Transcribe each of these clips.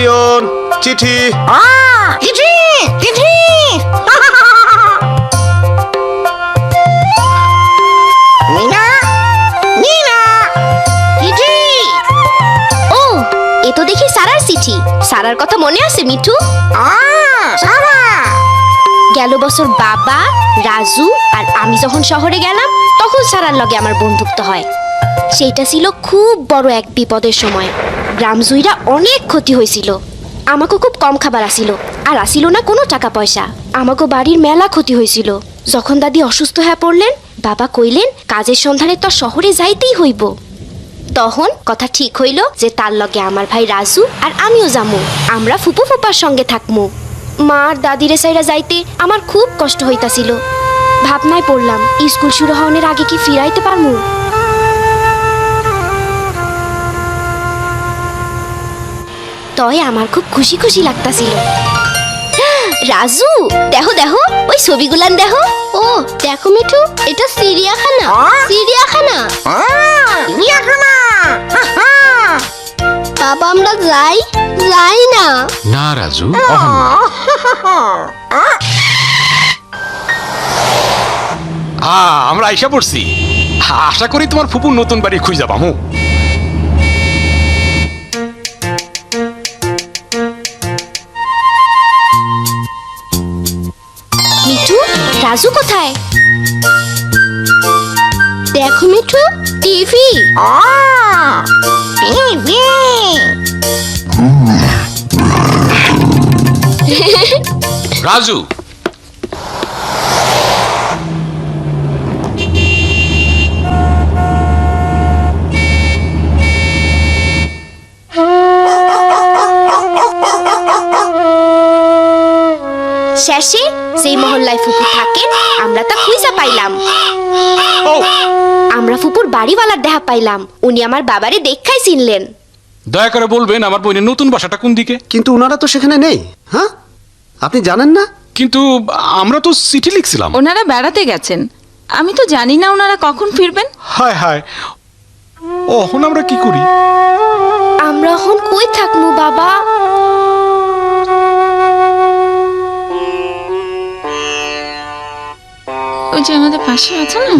Onion, চিঠি। চিঠি চিঠি। মিনা মিনা চিঠি। ও, এ তো দেখি সারার চিঠি। সারার কথা মনে আছে মিঠু? সারা। গেল বছর বাবা, রাজু আর আমি যখন শহরে গেলাম তখন সারার লগে আমার বন্ধুত্ব হয়। সেইটা ছিল খুব বড় এক বিপদের সময়। গ্রাম জুইরা অনেক ক্ষতি হয়েছিল। আমাকে খুব কম খাবার আসিল, আর আসিল না কোনো টাকা পয়সা। আমাকে বাড়ির মেলা ক্ষতি হয়েছিল। যখন দাদি অসুস্থ হয়ে পড়লেন, বাবা কইলেন কাজের সন্ধানে তো শহরে যাইতেই হইব। তখন কথা ঠিক হইল যে তার লগে আমার ভাই রাজু আর আমিও যামু। আমরা ফুপু ফুপার সঙ্গে থাকমু। মা আর দাদিরে সাইরা যাইতে আমার খুব কষ্ট হইতাছিল। ভাবনায় পড়লাম স্কুল শুরু হওয়ার আগে কি ফিরাইতে পারমু। তয় আমার খুব খুশি খুশি লাগতাছিল। রাজু, দেখো দেখো ওই ছবিগুলান দেখো। ও দেখো মিঠু, এটা চিড়িয়াখানা। চিড়িয়াখানা। চিড়িয়াখানা। বাবা আমরা যাই যাই না। না রাজু, অহন না। আমরা আইসা পড়ছি। আশা করি তোমার ফুপুর নতুন বাড়ি খুঁজে পামু। মিঠু, রাজু কোথায়? দেখো মিঠু, টিভি। টিভি। রাজু, শেষে সেই মহল্লায় ফুপু থাকেন, আমরা তা খুঁজা পাইলাম। ও আমরা ফুপুর বাড়িওয়ালার দেখা পাইলাম। উনি আমার বাবারে দেখাই চিনলেন। দয়া করে বলবেন আমার বোনের নতুন বাসাটা কোন দিকে? কিন্তু ওনারা তো সেখানে নেই। হ্যাঁ, আপনি জানেন না? কিন্তু আমরা তো চিঠি লিখছিলাম। ওনারা বেড়াতে গেছেন, আমি তো জানি না ওনারা কখন ফিরবেন। হায় হায়, এখন আমরা কি করি? আমরা এখন কই থাকমু বাবা? ওই যে আমাদের পাশে আছে না,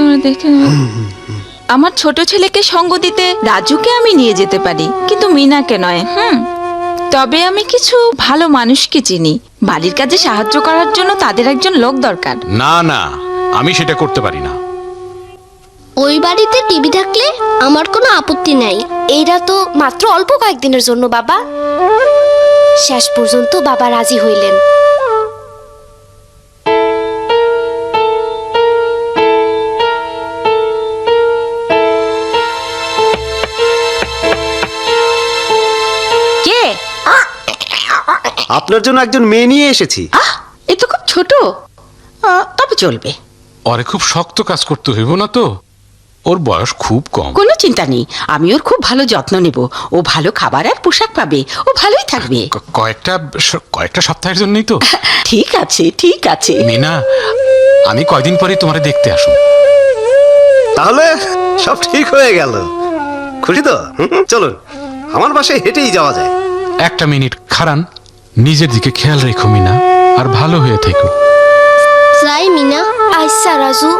আমরা দেখে নেব। আমার ছোট ছেলেকে সঙ্গ দিতে রাজুকে আমি নিয়ে যেতে পারি, কিন্তু মিনাকে নয়। তবে আমি কিছু ভালো মানুষকে চিনি। বাড়ির কাজে সাহায্য করার জন্য তাদের একজন লোক দরকার। না না, আমি সেটা করতে পারি না। ওই বাড়িতে টিভি থাকলে আমার কোনো আপত্তি নাই। এইটা তো মাত্র অল্প কয়েকদিনের জন্য বাবা। শেষ পর্যন্ত বাবা রাজি হইলেন। কে? আপনার জন্য একজন মেয়ে নিয়ে এসেছি। এ তো খুব ছোট, তবে চলবে। ওরে খুব শক্ত কাজ করতে হইব না তো? ওর বয়স খুব কম। কোনো চিন্তা নেই, আমি ওর খুব ভালো যত্ন নেব। ও ভালো খাবার আর পোশাক পাবে, ও ভালোই থাকবে। কয়েকটা সপ্তাহের জন্যই তো। ঠিক আছে ঠিক আছে। মিনা, আমি কয়দিন পরে তোমারে দেখতে আসুন। তাহলে সব ঠিক হয়ে গেল। খুশি তো? চলুন, আমার বাসায় হেঁটেই যাওয়া যায়। একটা মিনিট খারান, নিজের দিকে খেয়াল রেখো মিনা, আর ভালো হয়ে থেকো। যাই মিনা। আচ্ছা রাজু।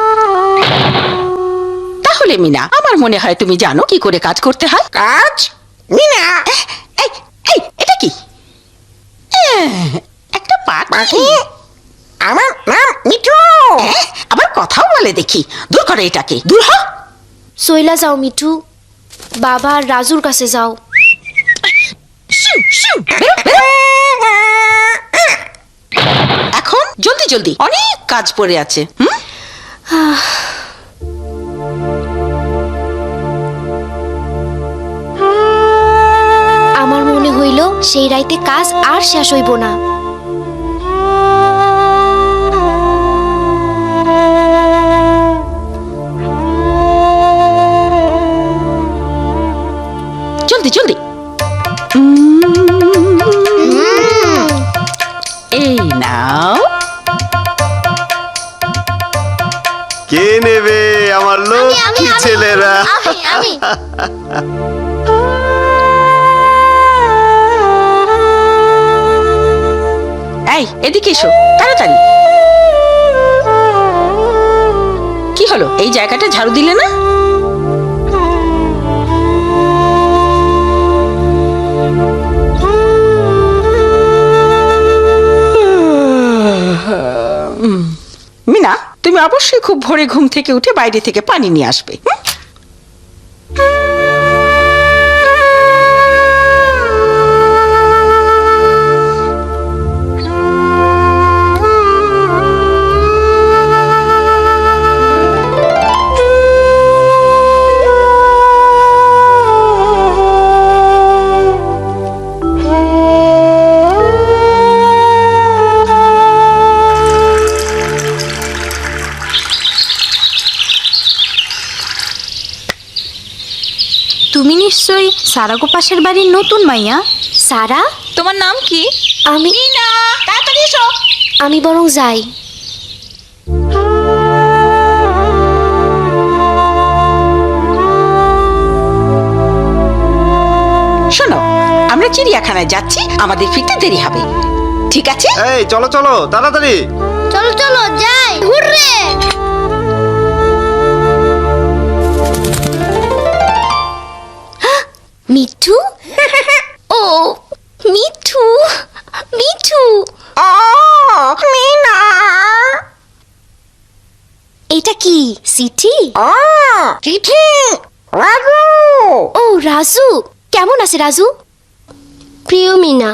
তাহলে মিনা, আমার মনে হয় তুমি জানো কি করে কাজ করতে হয়। কাজ? মিনা। এই এই এটা কি? একটা পাখি। আমার নাম মিঠু। আবার কথাও বলে দেখি। দূর করে এটাকে, দূর হ। সইলা যাও মিঠু, বাবা আর রাজুর কাছে যাও। বেরো, বেরো। এখন জলদি জলদি, অনেক কাজ পড়ে আছে। আমার মনে হইল সেই রাইতে কাজ আর শেষ হইব না। জলদি জলদি। এই নাও। কে নেবে আমার লক্ষ্মী ছেলেরা? এই এদিকে এসো তাড়াতাড়ি। কি হলো, এই জায়গাটা ঝাড়ু দিলে না? মিনা, তুমি অবশ্যই খুব ভোরে ঘুম থেকে উঠে বাইরে থেকে পানি নিয়ে আসবে। হুম? তুমি নিশ্চয়ই সারাগো পাশের বাড়ির নতুন মাইয়া। সারা, তোমার নাম কি? আমি না, তাড়াতাড়ি এসো। আমি বরং যাই। শোনো, আমরা চিড়িয়াখানায় যাচ্ছি, আমাদের ফিরতে দেরি হবে, ঠিক আছে? এই চলো চলো তাড়াতাড়ি। চলো চলো যাই, হুররে। মিঠু, ও মিঠু, মিঠু, ও মিনা, এটা কি চিঠি? ও চিঠি রাজু। ও রাজু, কেমন আছে রাজু? প্রিয় মিনা,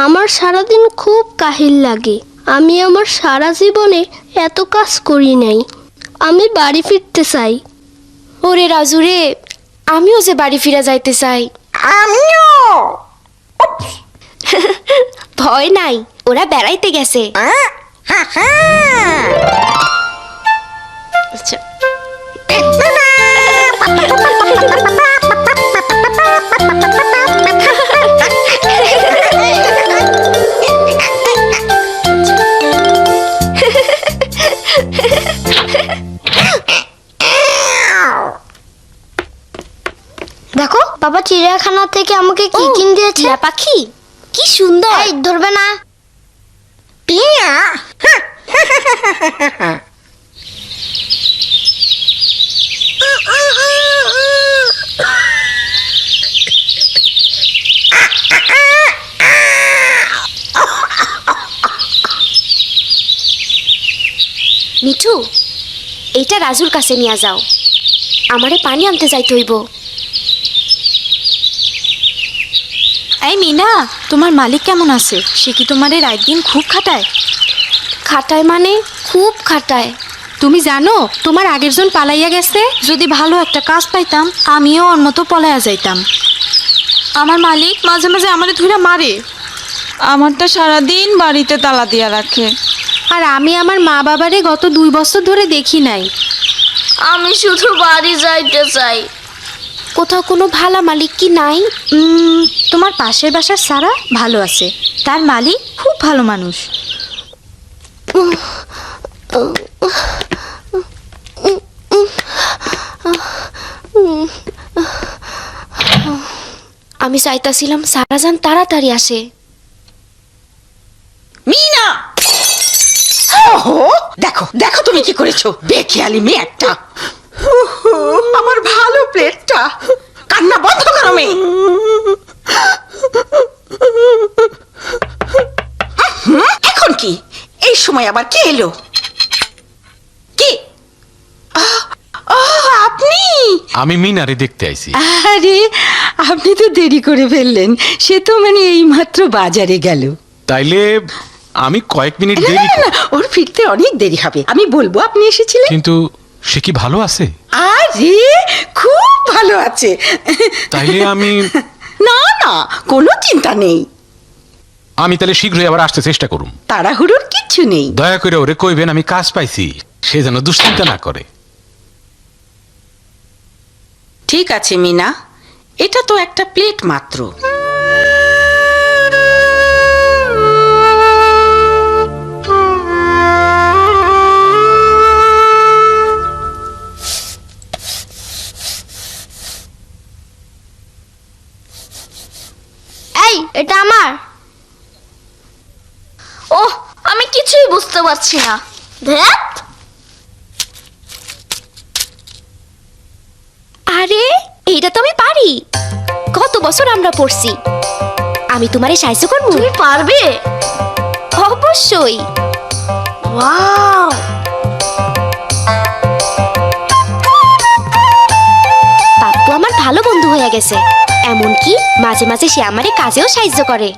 আমার সারাদিন খুব কাহিল লাগে। আমি আমার সারা জীবনে এত কাজ করি নাই। আমি বাড়ি ফিরতে চাই। ওরে রাজু রে, আমিও যে বাড়ি ফিরে যাইতে চাই। আমিও। ভয় নাই, ওরা বেড়াইতে গেছে। হা হা। আচ্ছা, দেখো, বাবা চিড়িয়াখানা থেকে আমাকে কি ও, কিনে দিয়েছে। টিয়া পাখি, কি সুন্দর। এই ধরবে না। টিয়া। মিঠু, এইটা রাজুর কাছে নিয়ে যাও, আমারে পানি আনতে যাইতে হইব। এই মিনা, তোমার মালিক কেমন আছে? সে কি তোমার রাত দিন খুব খাটায়? খাটায় মানে খুব খাটায়। তুমি জানো তোমার আগের জন পালাইয়া গেছে? যদি ভালো একটা কাজ পাইতাম আমিও ওর মতো পলাইয়া যাইতাম। আমার মালিক মাঝে মাঝে আমারে ধুইরা মারে। আমারটা সারাদিন বাড়িতে তালা দিয়া রাখে। আর আমি আমার মা বাবারে গত 2 বছর ধরে দেখি নাই। আমি শুধু বাড়ি যাইতে চাই। কোথাও কোনো ভালো মালিক কি নাই? তোমার পাশের বাসার সারা ভালো আছে, তার মালিক খুব ভালো মানুষ। আমি চাইতাছিলাম সারাজান তাড়াতাড়ি আসে। মিনা, ওহো, দেখো দেখো তুমি কি করেছো, বেখেয়ালি মেয়ে একটা। উহু, আমার ভালো প্লেটটা। কান্না বন্ধ করো মেয়ে। এখন কি এই সময় আবার কে এলো? কি? আপনি? আমি মিনারে দেখতে আইছি। আরে, আপনি তো দেরি করে ফেললেন। সে তো মানে এইমাত্র বাজারে গেল। তাইলে আমি কয়েক মিনিট না দেরি না না, ওর ফিরতে অনেক দেরি হবে। আমি বলবো আপনি এসেছিলেন। কিন্তু সে কি ভালো আছে? আরে, খুব ভালো আছে। তাইলে আমি না না, কোনো চিন্তা নেই। তাহলে শীঘ্রই আবার আসতে চেষ্টা করুম। তাড়াহুড়োর কিচ্ছু নেই। দয়া করে ওরে কইবেন আমি কাজ পাইছি, সে যেন দুশ্চিন্তা না করে। ঠিক আছে মিনা, এটা তো একটা প্লেট মাত্র। এই, এটা আমার। ওহ, কিছুই বুঝতে পারছি না। ধ্যাত, আরে এইটা তো আমি পারি। কত বছর আমরা পড়ছি। আমি তোমারে সাহায্য করবো? তুমি পারবে? অবশ্যই। ওয়াও, পাপ্পু আমার ভালো বন্ধু হয়ে গেছে, এমনকি মাঝে মাঝে সে আমারে কাজেও সাহায্য করে।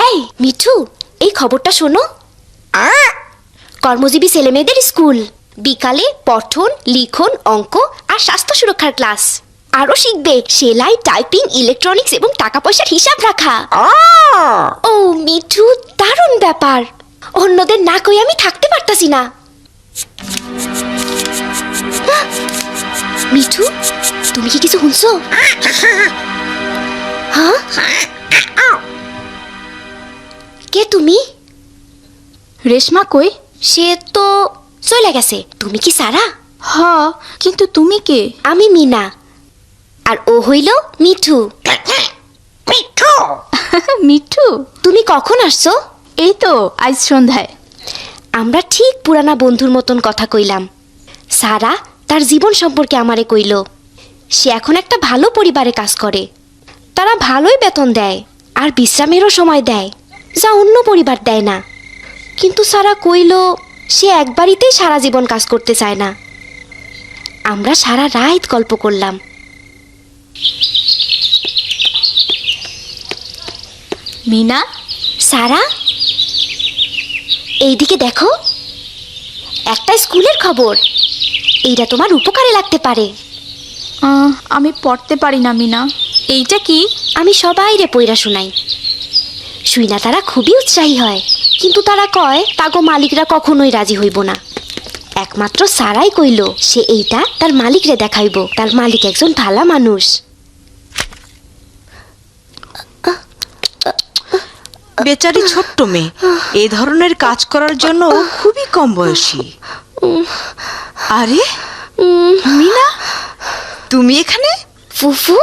এই মিঠু, এই খবরটা শোনো। কর্মজীবী ছেলেমেয়েদের স্কুল, বিকালে পঠন, লিখন, অঙ্ক আর স্বাস্থ্য সুরক্ষার ক্লাস। আরো শিখবে সেলাই, টাইপিং, ইলেকট্রনিক্স এবং টাকা পয়সার হিসাব রাখা। ও মিঠু, দারুণ ব্যাপার। অন্যদের না কই আমি থাকতে পারতাছি না। মিঠু, তুমি কি কিছু শুনছো? হ্যাঁ, কে তুমি? রেশমা কই? সে তো চলে গেছে। তুমি কি সারা? হ, কিন্তু তুমি কে? আমি মিনা, আর ও হইল মিঠু। মিঠু, মিঠু, তুমি কখন আসছো? এই তো আজ সন্ধ্যায়। আমরা ঠিক পুরানা বন্ধুর মতন কথা কইলাম। সারা তার জীবন সম্পর্কে আমারে কইল। সে এখন একটা ভালো পরিবারে কাজ করে। তারা ভালোই বেতন দেয় আর বিশ্রামেরও সময় দেয়, যা অন্য পরিবার দেয় না। কিন্তু সারা কইল সে একবারিতেই সারা জীবন কাজ করতে চায় না। আমরা সারা রাত গল্প করলাম। মিনা, সারা, এইদিকে দেখো, একটা স্কুলের খবর। এইটা তোমার উপকারে লাগতে পারে। আমি পড়তে পারি না মিনা। এইটা কি? আমি সবাইরে পইরা শুনাই। শুইনা তারা খুবই উৎসাহী হয়, কিন্তু তারা কয় তাগো মালিকরা কখনোই রাজি হইব না। একমাত্র সারাই কইল সে এইটা তার মালিকরে দেখাইব। তার মালিক একজন ভালা মানুষ। বেচারি ছোট্ট মেয়ে, এই ধরনের কাজ করার জন্য ও খুবই কম বয়সী। আরে মিনা, তুমি এখানে? ফুফু,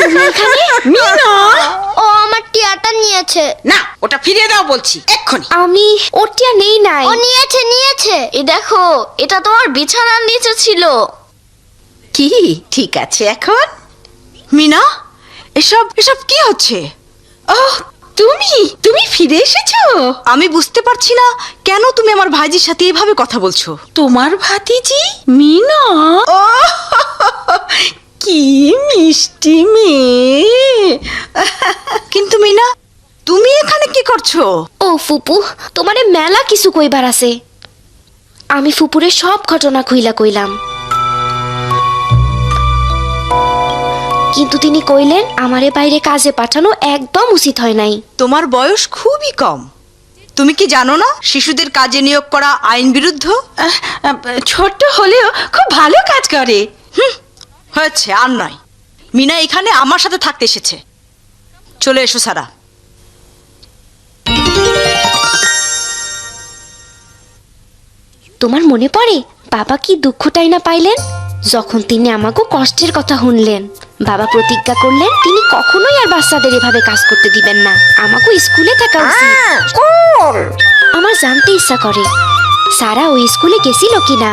তুমি এখানে? মিনা, ও আমার টিয়াটা নিয়েছে। না, ওটা ফিরিয়ে দাও বলছি এক্ষুনি। আমি ওটিয়া নেই নাই। ও নিয়েছে নিয়েছে। এই দেখো, এটা তোমার বিছানার নিচে ছিল। কি ঠিক আছে এখন? মিনা, এসব এসব কি হচ্ছে? ওহ, তুমি তুমি ফিরে এসেছো। আমি বুঝতে পারছি না কেন তুমি আমার ভাইজির সাথে এভাবে কথা বলছো। তোমার ভাতিজি মিনা? ও কি মিষ্টি মেয়ে। কিন্তু মিনা, তুমি এখানে কি করছো? ও ফুপু, তোমারে মেলা কিছু কইবার আছে। আমি ফুপুরে সব ঘটনা খুইলা কইলাম, কিন্তু তিনি কইলেন আমারে বাইরে কাজে পাঠানো একদম উচিত হয় নাই। তোমার বয়স খুবই কম। তুমি কি জানো না শিশুদের কাজে নিয়োগ করা আইন বিরুদ্ধ? ছোট হলেও খুব ভালো কাজ করে। হয়েছে, আর নয়। মিনা এখানে আমার সাথে থাকতে এসেছে। চলে এসো সারা। তোমার মনে পড়ে বাবা কি দুঃখটাই না পাইলেন যখন তিনি আমাকে কষ্টের কথা শুনলেন। বাবা প্রতিজ্ঞা করলেন তিনি কখনোই আর বাচ্চাদের এভাবে কাজ করতে দিবেন না। আমাকে স্কুলে থাকা উচিত। আমার জানতে ইচ্ছা করে সারা ওই স্কুলে গেছিল কিনা।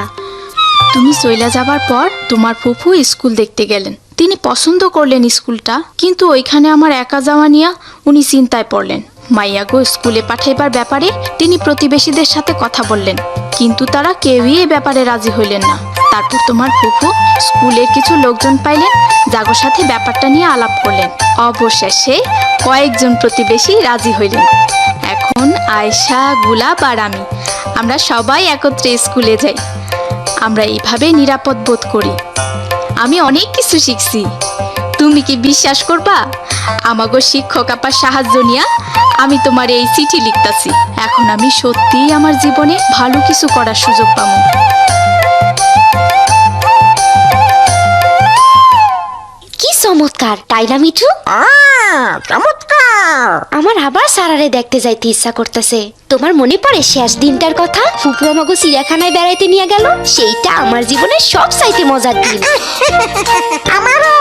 তুমি চইলা যাবার পর তোমার ফুফু স্কুল দেখতে গেলেন। তিনি পছন্দ করলেন স্কুলটা, কিন্তু ওইখানে আমার একা যাওয়া নিয়ে উনি চিন্তায় পড়লেন। মাইয়াগো স্কুলে পাঠাইবার ব্যাপারে তিনি প্রতিবেশীদের সাথে কথা বললেন, কিন্তু তারা কেউই এ ব্যাপারে রাজি হইলেন না। তারপর তোমার ফুফু স্কুলের কিছু লোকজন পাইলেন, যাগোর সাথে ব্যাপারটা নিয়ে আলাপ করলেন। অবশেষে কয়েকজন প্রতিবেশী রাজি হইলেন। এখন আয়শা, গুলাব আর আমরা সবাই একত্রে স্কুলে যাই। আমরা এইভাবে নিরাপদ বোধ করি। আমি অনেক কিছু শিখছি। তুমি কি বিশ্বাস করবা, আমাগো শিক্ষক আপার সাহায্য নিয়া আমি তোমার এই চিঠি লিখতাছি। এখন আমি সত্যিই আমার জীবনে ভালো কিছু করার সুযোগ পাবো। কি চমৎকার, তাই না মিঠু? চমৎকার। আমার আবার সারারে দেখতে যাইতে ইচ্ছা করতেছে। তোমার মনে পড়ে শেষ দিনটার কথা? ফুপু আমাকে চিড়িয়াখানায় বেড়াইতে নিয়ে গেল। সেইটা আমার জীবনের সব চাইতে মজার দিন। আমারও।